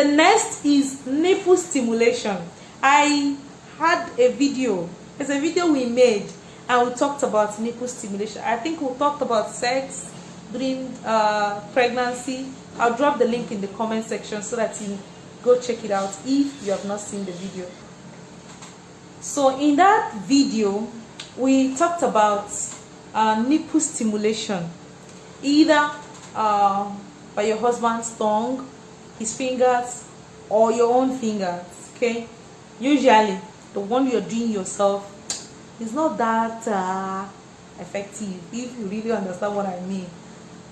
next is nipple stimulation. I had a video. It's a video we made and we talked about nipple stimulation. I think we talked about sex during pregnancy. I'll drop the link in the comment section so that you go check it out if you have not seen the video. So in that video we talked about nipple stimulation, either by your husband's tongue, his fingers, or your own fingers. Okay, usually the one you're doing yourself is not that effective, if you really understand what I mean.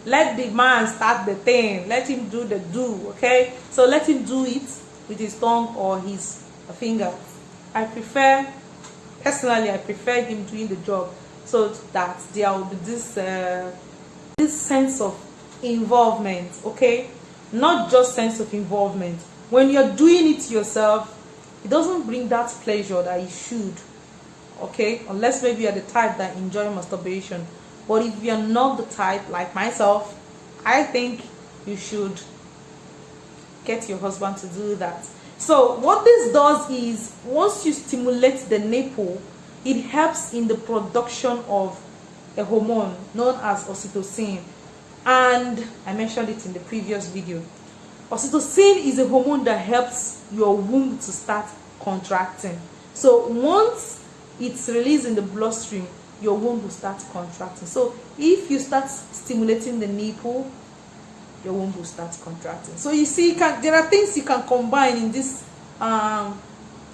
Let the man start the thing, let him do the do. Okay, so let him do it with his tongue or his fingers. Personally I prefer him doing the job, so that there will be this sense of involvement. Okay, not just sense of involvement. When you're doing it yourself, it doesn't bring that pleasure that it should. Okay, unless maybe you're the type that enjoy masturbation. But if you're not the type, like myself, I think you should get your husband to do that. So what this does is, once you stimulate the nipple, it helps in the production of a hormone known as oxytocin. And I mentioned it in the previous video. Oxytocin is a hormone that helps your womb to start contracting. So once it's released in the bloodstream, your womb will start contracting. So if you start stimulating the nipple, your womb will start contracting. So you see, there are things you can combine in this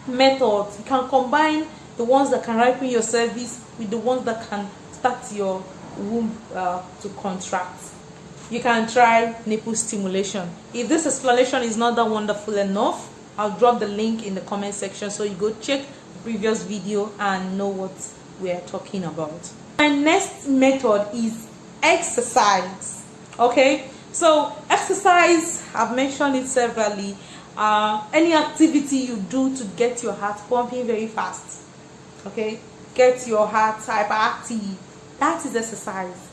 method. You can combine the ones that can ripen your cervix with the ones that can start your womb to contract. You can try nipple stimulation. If this explanation is not that wonderful enough, I'll drop the link in the comment section so you go check the previous video and know what we are talking about. My next method is exercise. Okay, so exercise, I've mentioned it severally. Any activity you do to get your heart pumping very fast, okay, get your heart hyperactive, that is exercise.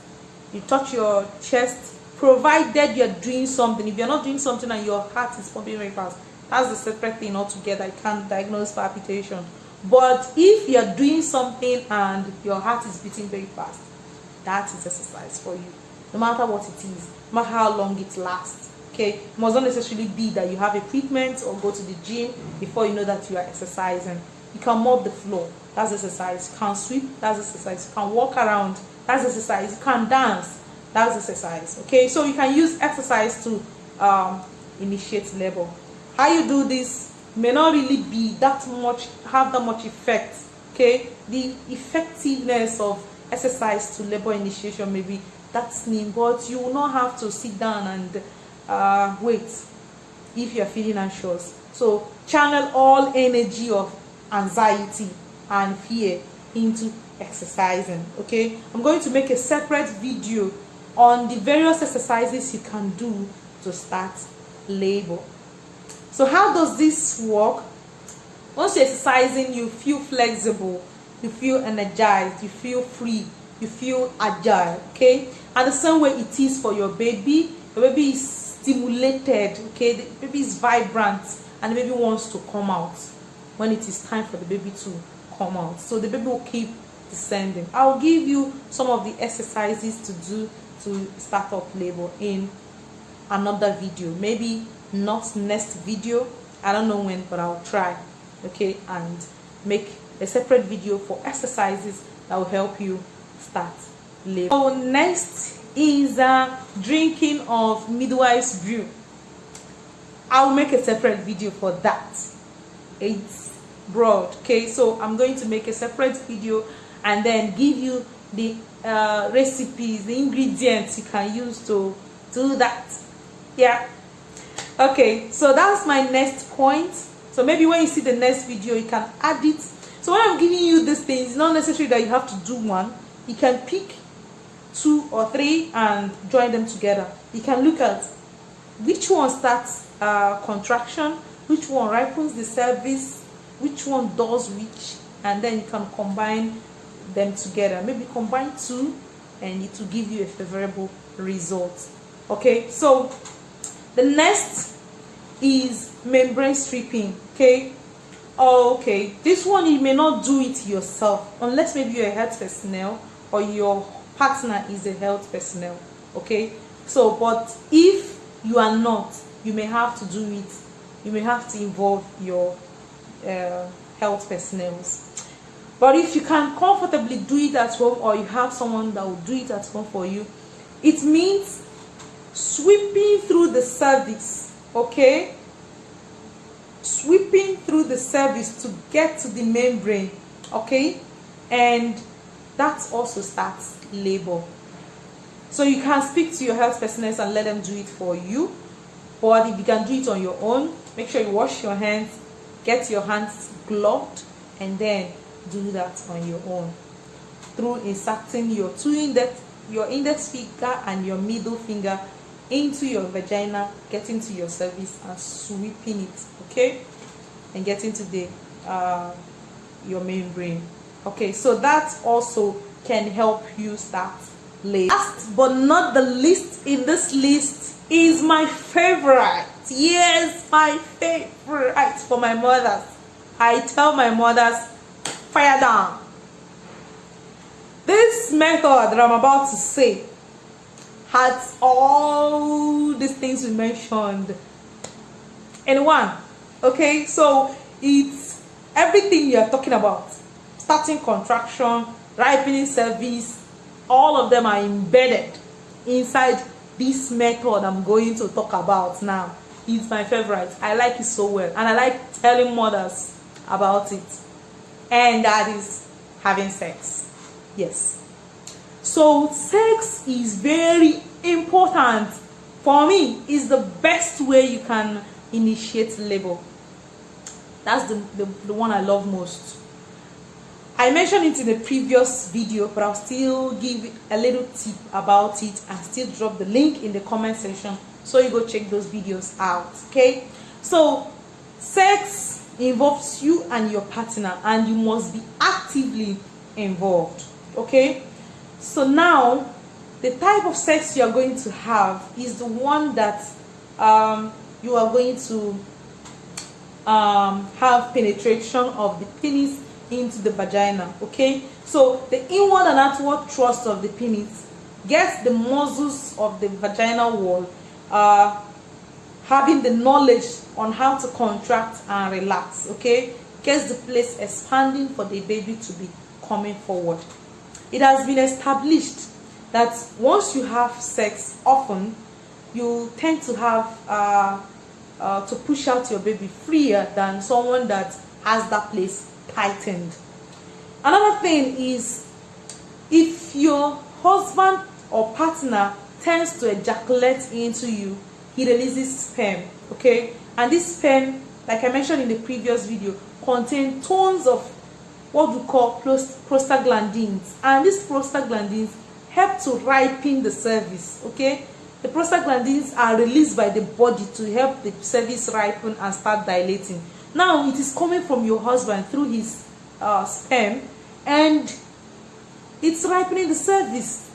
You touch your chest, provided you're doing something. If you're not doing something and your heart is pumping very fast, that's a separate thing altogether. You can't diagnose palpitation. But if you're doing something and your heart is beating very fast, that is exercise for you, no matter what it is, no matter how long it lasts. Okay, it must not necessarily be that you have equipment or go to the gym before you know that you are exercising. You can mop the floor, that's exercise. You can sweep, that's exercise. You can walk around, that's exercise. You can dance, that's exercise. Okay, so you can use exercise to initiate labor. How you do this may not really be have that much effect. Okay, the effectiveness of exercise to labor initiation may be that slim, but you will not have to sit down and wait if you are feeling anxious. So channel all energy of anxiety and fear into exercising. Okay, I'm going to make a separate video on the various exercises you can do to start labor. So how does this work? Once you're exercising, you feel flexible, you feel energized, you feel free, you feel agile. Okay, and the same way it is for your baby. The baby is stimulated. Okay, the baby is vibrant and the baby wants to come out when it is time for the baby to come out. So the baby will keep descending. I'll give you some of the exercises to do to start up labor in another video, maybe not next video, I don't know when, but I'll try. Okay, and make a separate video for exercises that will help you start labor. So next is drinking of midwife's brew. I'll make a separate video for that. It's broad. Okay, so I'm going to make a separate video and then give you the recipes, the ingredients you can use to do that. Yeah, okay, so that's my next point. So maybe when you see the next video, you can add it. So when I'm giving you these things, it's not necessary that you have to do one. You can pick 2 or 3 and join them together. You can look at which one starts contraction, which one ripens the cervix, which one does which, and then you can combine them together. Maybe combine 2 and it will give you a favorable result. Okay, so the next is membrane stripping. Okay. Okay, this one you may not do it yourself unless maybe you're a health personnel or your partner is a health personnel. Okay, so but if you are not, you may have to do it. You may have to involve your health personnel. But if you can comfortably do it at home, or you have someone that will do it at home for you, it means sweeping through the cervix. Okay, sweeping through the cervix to get to the membrane. Okay, and that also starts labor. So you can speak to your health personnel and let them do it for you. But if you can do it on your own, make sure you wash your hands, get your hands gloved, and then do that on your own through inserting your index finger and your middle finger into your vagina, getting to your cervix and sweeping it. Okay, and getting to the your membrane. Okay, so that also can help you start labor. Last but not the least in this list is my favorite. Yes, my favorite for my mothers. I tell my mothers, fire down. This method that I'm about to say has all these things we mentioned in one. Okay, so it's everything you're talking about: starting contraction, ripening cervix, all of them are embedded inside this method I'm going to talk about now. It's my favorite. I like it so well, and I like telling mothers about it, and that is having sex. Yes, so sex is very important. For me, it's the best way you can initiate labor. That's the one I love most. I mentioned it in the previous video, but I'll still give a little tip about it and still drop the link in the comment section so you go check those videos out. Okay, so sex involves you and your partner, and you must be actively involved. Okay, so now the type of sex you are going to have is the one that you are going to have penetration of the penis into the vagina. Okay, so the inward and outward thrust of the penis gets the muscles of the vaginal wall having the knowledge on how to contract and relax. Okay, gets the place expanding for the baby to be coming forward. It has been established that once you have sex often, you tend to have to push out your baby freer than someone that has that place tightened. Another thing is, if your husband or partner tends to ejaculate into you, he releases sperm. Okay, and this sperm, like I mentioned in the previous video, contain tons of what we call prostaglandins, and these prostaglandins help to ripen the cervix. Okay, the prostaglandins are released by the body to help the cervix ripen and start dilating. Now it is coming from your husband through his sperm, and it's ripening the cervix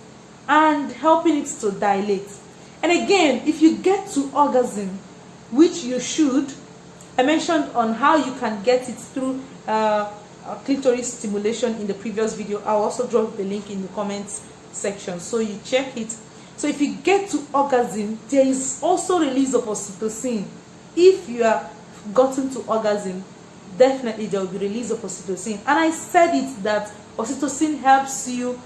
and helping it to dilate. And again, if you get to orgasm, which you should, I mentioned on how you can get it through clitoris stimulation in the previous video. I'll also drop the link in the comments section so you check it. So if you get to orgasm, there is also release of oxytocin. If you are gotten to orgasm, definitely there will be release of oxytocin. And I said it that oxytocin helps your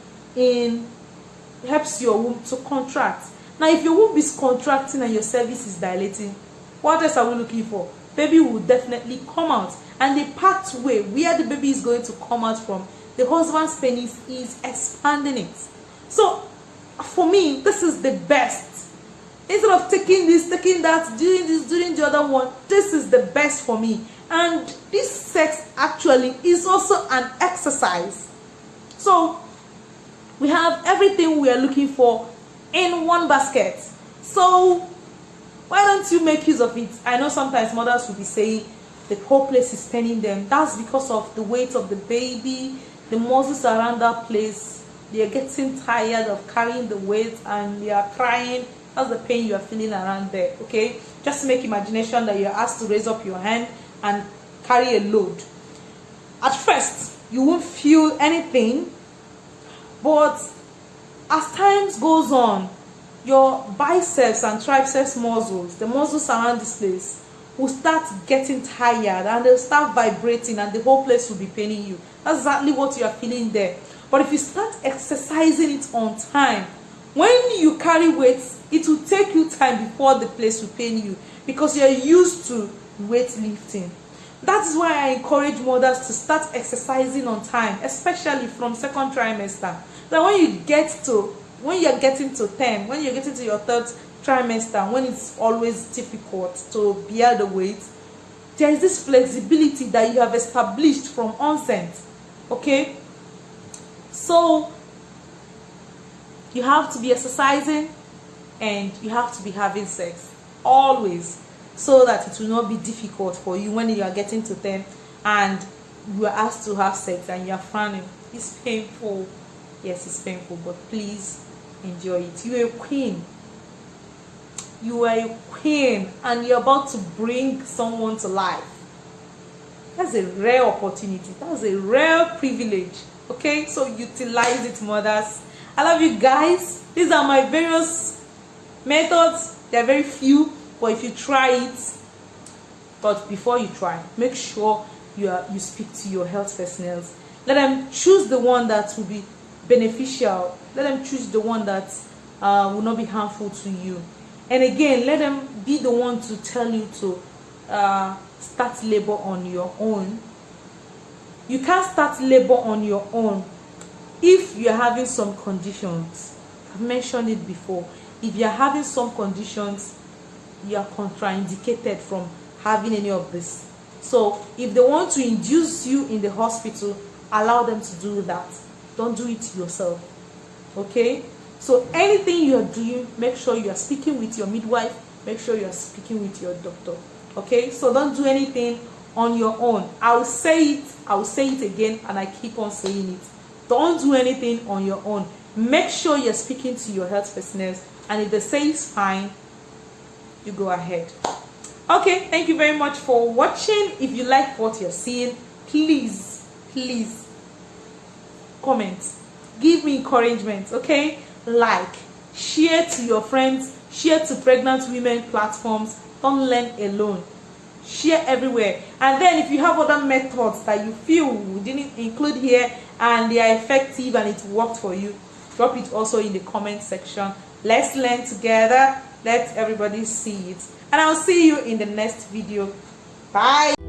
womb to contract. Now if your womb is contracting and your cervix is dilating, what else are we looking for? Baby will definitely come out, and the pathway where the baby is going to come out from, the husband's penis is expanding it. So for me, this is the best. Instead of taking this, taking that, doing this, doing the other one, this is the best for me. And this sex actually is also an exercise. So we have everything we are looking for in one basket. So why don't you make use of it? I know sometimes mothers will be saying the whole place is paining them. That's because of the weight of the baby, the muscles around that place. They are getting tired of carrying the weight and they are crying. That's the pain you are feeling around there. Okay, just make imagination that you're asked to raise up your hand and carry a load. At first you won't feel anything, but as time goes on, your biceps and triceps muscles, the muscles around this place, will start getting tired and they'll start vibrating and the whole place will be paining you. That's exactly what you are feeling there. But if you start exercising it on time, when you carry weights, it will take you time before the place will pain you, because you're used to weightlifting. That is why I encourage mothers to start exercising on time, especially from second trimester. So when you're getting to 10, when you're getting to your third trimester, when it's always difficult to bear the weight, there is this flexibility that you have established from onset. Okay, so you have to be exercising and you have to be having sex always, so that it will not be difficult for you when you are getting to 10 and you are asked to have sex and you are frowning. It's painful. Yes, it's painful, but please enjoy it. You are a queen. You are a queen and you're about to bring someone to life. That's a rare opportunity. That's a rare privilege. Okay, so utilize it, mothers. I love you guys. These are my various methods. There are very few, but if you try it, but before you try, make sure you speak to your health personnel. Let them choose the one that will be beneficial. Let them choose the one that will not be harmful to you. And again, let them be the one to tell you to start labor on your own. You can't start labor on your own if you're having some conditions. I've mentioned it before. If you're having some conditions, you are contraindicated from having any of this. So if they want to induce you in the hospital, allow them to do that. Don't do it yourself. Okay, so anything you are doing, make sure you are speaking with your midwife, make sure you are speaking with your doctor. Okay, so don't do anything on your own. I'll say it again, and I keep on saying it. Don't do anything on your own. Make sure you're speaking to your health personnel, and if they say it's fine, you go ahead. Okay, thank you very much for watching. If you like what you're seeing, please comment, give me encouragement. Okay, like, share to your friends, share to pregnant women platforms. Don't learn alone, share everywhere. And then if you have other methods that you feel we didn't include here and they are effective and it worked for you, drop it also in the comment section. Let's learn together. Let everybody see it, and I'll see you in the next video. Bye.